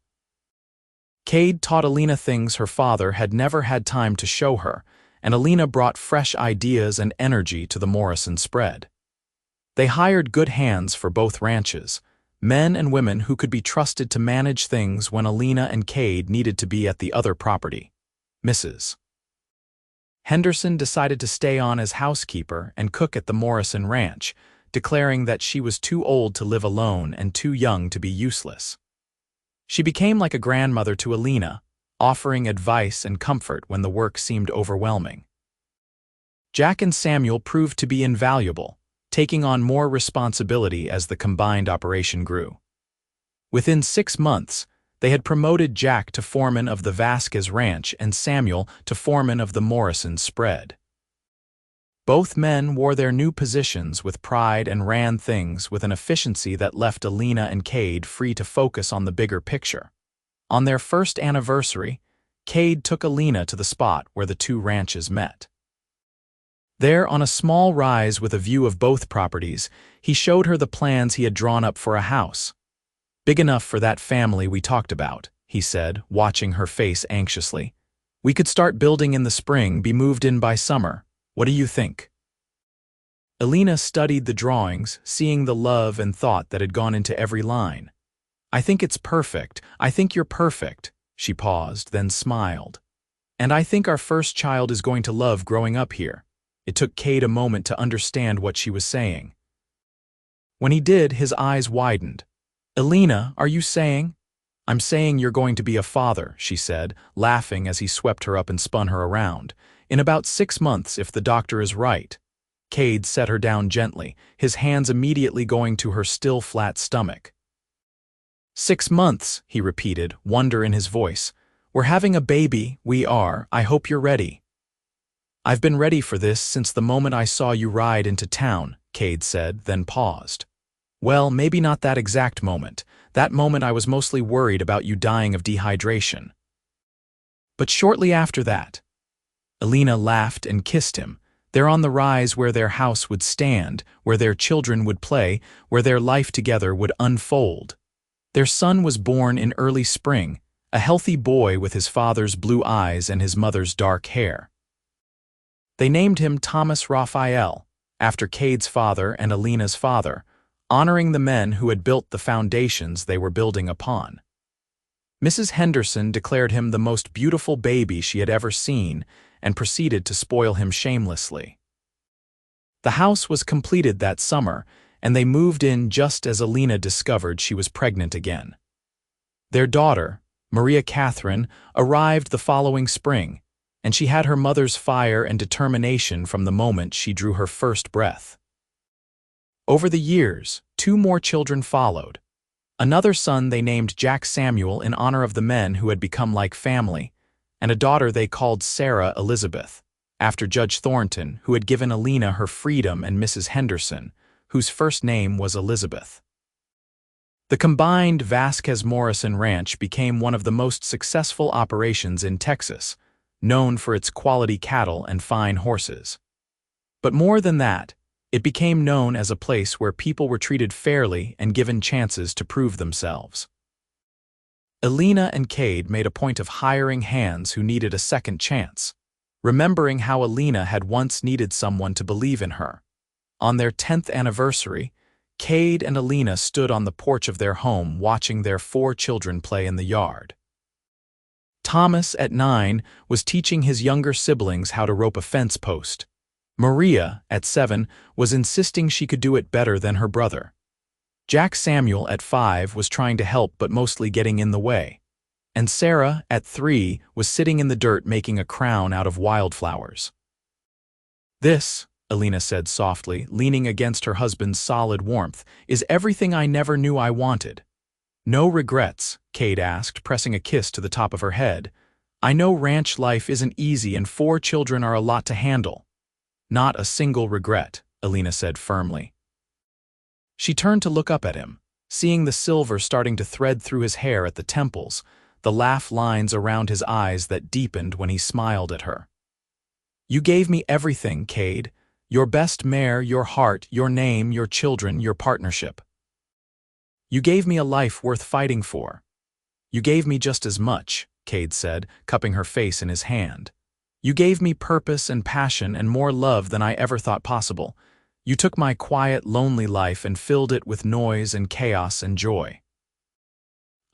Cade taught Elena things her father had never had time to show her, and Elena brought fresh ideas and energy to the Morrison spread. They hired good hands for both ranches, men and women who could be trusted to manage things when Elena and Cade needed to be at the other property. Mrs. Henderson decided to stay on as housekeeper and cook at the Morrison ranch, declaring that she was too old to live alone and too young to be useless. She became like a grandmother to Elena, offering advice and comfort when the work seemed overwhelming. Jack and Samuel proved to be invaluable, taking on more responsibility as the combined operation grew. Within 6 months, they had promoted Jack to foreman of the Vasquez ranch and Samuel to foreman of the Morrison spread. Both men wore their new positions with pride and ran things with an efficiency that left Elena and Cade free to focus on the bigger picture. On their first anniversary, Cade took Elena to the spot where the two ranches met. There, on a small rise with a view of both properties, he showed her the plans he had drawn up for a house. "Big enough for that family we talked about," he said, watching her face anxiously. "We could start building in the spring, be moved in by summer. What do you think?" Elena studied the drawings, seeing the love and thought that had gone into every line. "I think it's perfect. I think you're perfect." She paused, then smiled. And I think our first child is going to love growing up here. It took Cade a moment to understand what she was saying. When he did, his eyes widened. Elena, are you saying? I'm saying you're going to be a father, she said, laughing as he swept her up and spun her around. In about 6 months, if the doctor is right. Cade set her down gently, his hands immediately going to her still flat stomach. 6 months, he repeated, wonder in his voice. We're having a baby, we are, I hope you're ready. I've been ready for this since the moment I saw you ride into town, Cade said, then paused. Well, maybe not that exact moment. That moment I was mostly worried about you dying of dehydration. But shortly after that, Elena laughed and kissed him. They're on the rise where their house would stand, where their children would play, where their life together would unfold. Their son was born in early spring, a healthy boy with his father's blue eyes and his mother's dark hair. They named him Thomas Raphael, after Cade's father and Elena's father, honoring the men who had built the foundations they were building upon. Mrs. Henderson declared him the most beautiful baby she had ever seen and proceeded to spoil him shamelessly. The house was completed that summer, and they moved in just as Elena discovered she was pregnant again. Their daughter, Maria Catherine, arrived the following spring, and she had her mother's fire and determination from the moment she drew her first breath. Over the years, 2 more children followed. Another son they named Jack Samuel in honor of the men who had become like family, and a daughter they called Sarah Elizabeth, after Judge Thornton, who had given Elena her freedom, and Mrs. Henderson, whose first name was Elizabeth. The combined Vasquez Morrison Ranch became one of the most successful operations in Texas, known for its quality cattle and fine horses. But more than that, it became known as a place where people were treated fairly and given chances to prove themselves. Elena and Cade made a point of hiring hands who needed a second chance, remembering how Elena had once needed someone to believe in her. On their 10th anniversary, Cade and Elena stood on the porch of their home watching their 4 children play in the yard. Thomas, at 9, was teaching his younger siblings how to rope a fence post. Maria, at 7, was insisting she could do it better than her brother. Jack Samuel, at 5, was trying to help but mostly getting in the way. And Sarah, at 3, was sitting in the dirt making a crown out of wildflowers. This, Elena said softly, leaning against her husband's solid warmth, is everything I never knew I wanted. No regrets, Cade asked, pressing a kiss to the top of her head. I know ranch life isn't easy and 4 children are a lot to handle. Not a single regret, Elena said firmly. She turned to look up at him, seeing the silver starting to thread through his hair at the temples, the laugh lines around his eyes that deepened when he smiled at her. You gave me everything, Cade. Your best mare, your heart, your name, your children, your partnership. You gave me a life worth fighting for. You gave me just as much, Cade said, cupping her face in his hand. You gave me purpose and passion and more love than I ever thought possible. You took my quiet, lonely life and filled it with noise and chaos and joy.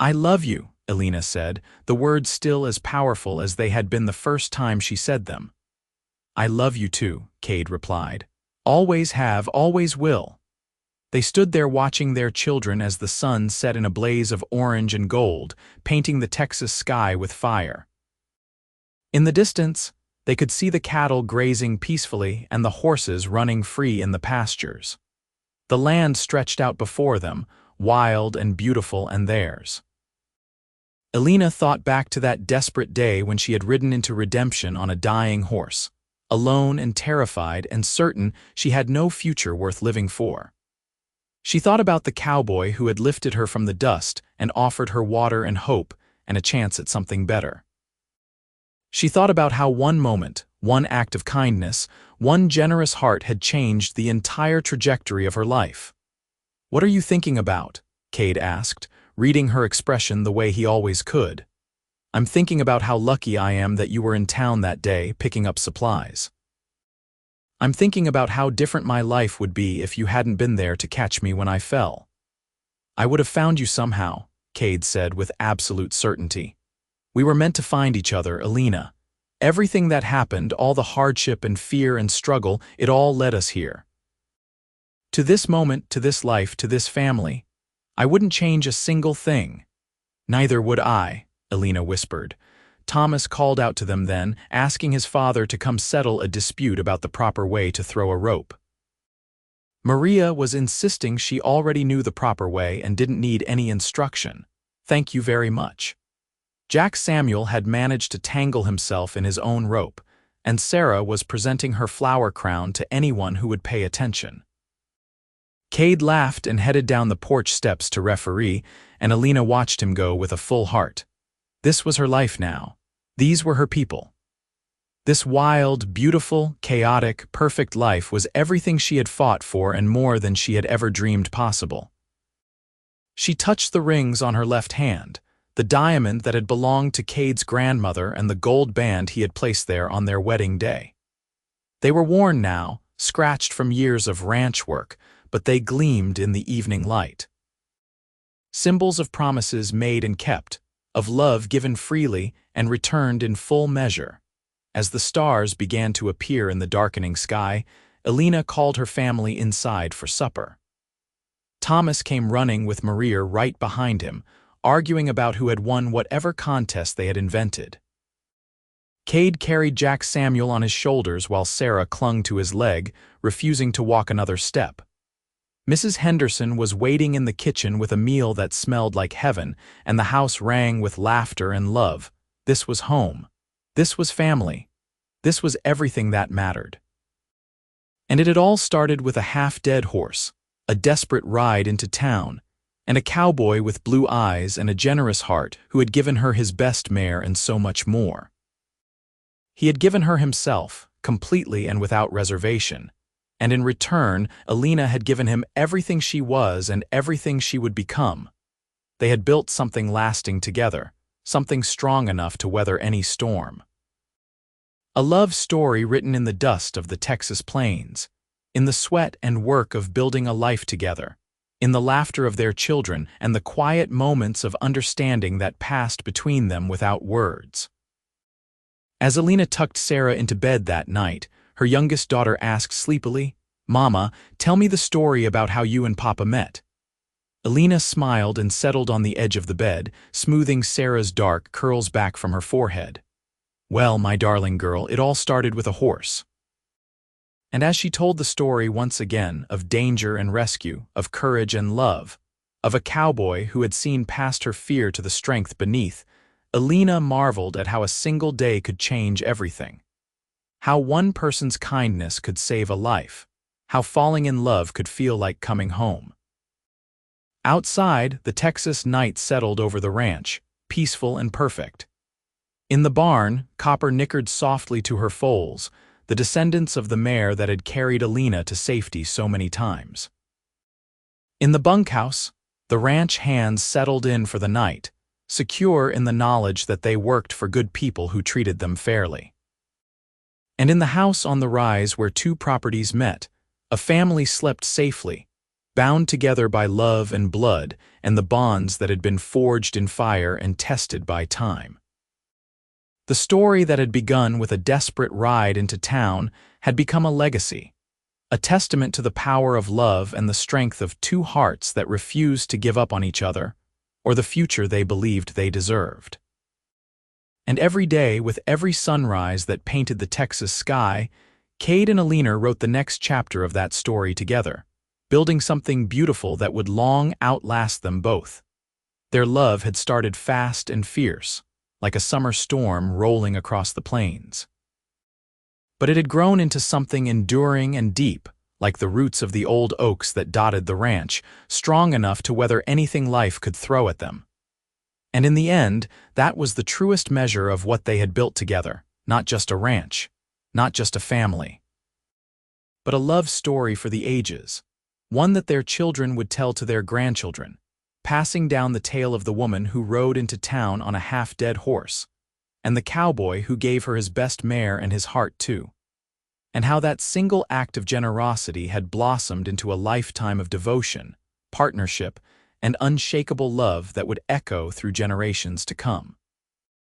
I love you, Elena said, the words still as powerful as they had been the first time she said them. I love you too, Cade replied. Always have, always will. They stood there watching their children as the sun set in a blaze of orange and gold, painting the Texas sky with fire. In the distance, they could see the cattle grazing peacefully and the horses running free in the pastures. The land stretched out before them, wild and beautiful and theirs. Elena thought back to that desperate day when she had ridden into redemption on a dying horse, alone and terrified and certain she had no future worth living for. She thought about the cowboy who had lifted her from the dust and offered her water and hope and a chance at something better. She thought about how one moment, one act of kindness, one generous heart had changed the entire trajectory of her life. What are you thinking about? Cade asked, reading her expression the way he always could. I'm thinking about how lucky I am that you were in town that day picking up supplies. I'm thinking about how different my life would be if you hadn't been there to catch me when I fell. I would have found you somehow, Cade said with absolute certainty. We were meant to find each other, Elena. Everything that happened, all the hardship and fear and struggle, it all led us here. To this moment, to this life, to this family. I wouldn't change a single thing. Neither would I, Elena whispered. Thomas called out to them then, asking his father to come settle a dispute about the proper way to throw a rope. Maria was insisting she already knew the proper way and didn't need any instruction. Thank you very much. Jack Samuel had managed to tangle himself in his own rope, and Sarah was presenting her flower crown to anyone who would pay attention. Cade laughed and headed down the porch steps to referee, and Elena watched him go with a full heart. This was her life now. These were her people. This wild, beautiful, chaotic, perfect life was everything she had fought for and more than she had ever dreamed possible. She touched the rings on her left hand, the diamond that had belonged to Cade's grandmother and the gold band he had placed there on their wedding day. They were worn now, scratched from years of ranch work, but they gleamed in the evening light. Symbols of promises made and kept, of love given freely and returned in full measure. As the stars began to appear in the darkening sky, Elena called her family inside for supper. Thomas came running with Maria right behind him, arguing about who had won whatever contest they had invented. Cade carried Jack Samuel on his shoulders while Sarah clung to his leg, refusing to walk another step. Mrs. Henderson was waiting in the kitchen with a meal that smelled like heaven, and the house rang with laughter and love. This was home. This was family. This was everything that mattered. And it had all started with a half-dead horse, a desperate ride into town, and a cowboy with blue eyes and a generous heart who had given her his best mare and so much more. He had given her himself, completely and without reservation, and in return, Elena had given him everything she was and everything she would become. They had built something lasting together, something strong enough to weather any storm. A love story written in the dust of the Texas plains, in the sweat and work of building a life together, in the laughter of their children and the quiet moments of understanding that passed between them without words. As Elena tucked Sarah into bed that night, her youngest daughter asked sleepily, "Mama, tell me the story about how you and Papa met." Elena smiled and settled on the edge of the bed, smoothing Sarah's dark curls back from her forehead. "Well, my darling girl, it all started with a horse." And as she told the story once again of danger and rescue, of courage and love, of a cowboy who had seen past her fear to the strength beneath, Elena marveled at how a single day could change everything. How one person's kindness could save a life. How falling in love could feel like coming home. Outside, the Texas night settled over the ranch, peaceful and perfect. In the barn, Copper nickered softly to her foals, the descendants of the mare that had carried Elena to safety so many times. In the bunkhouse, the ranch hands settled in for the night, secure in the knowledge that they worked for good people who treated them fairly. And in the house on the rise where two properties met, a family slept safely, bound together by love and blood and the bonds that had been forged in fire and tested by time. The story that had begun with a desperate ride into town had become a legacy, a testament to the power of love and the strength of two hearts that refused to give up on each other or the future they believed they deserved. And every day, with every sunrise that painted the Texas sky, Cade and Elena wrote the next chapter of that story together, building something beautiful that would long outlast them both. Their love had started fast and fierce, like a summer storm rolling across the plains. But it had grown into something enduring and deep, like the roots of the old oaks that dotted the ranch, strong enough to weather anything life could throw at them. And in the end, that was the truest measure of what they had built together, not just a ranch, not just a family, but a love story for the ages, one that their children would tell to their grandchildren, passing down the tale of the woman who rode into town on a half-dead horse, and the cowboy who gave her his best mare and his heart too, and how that single act of generosity had blossomed into a lifetime of devotion, partnership, and unshakable love that would echo through generations to come.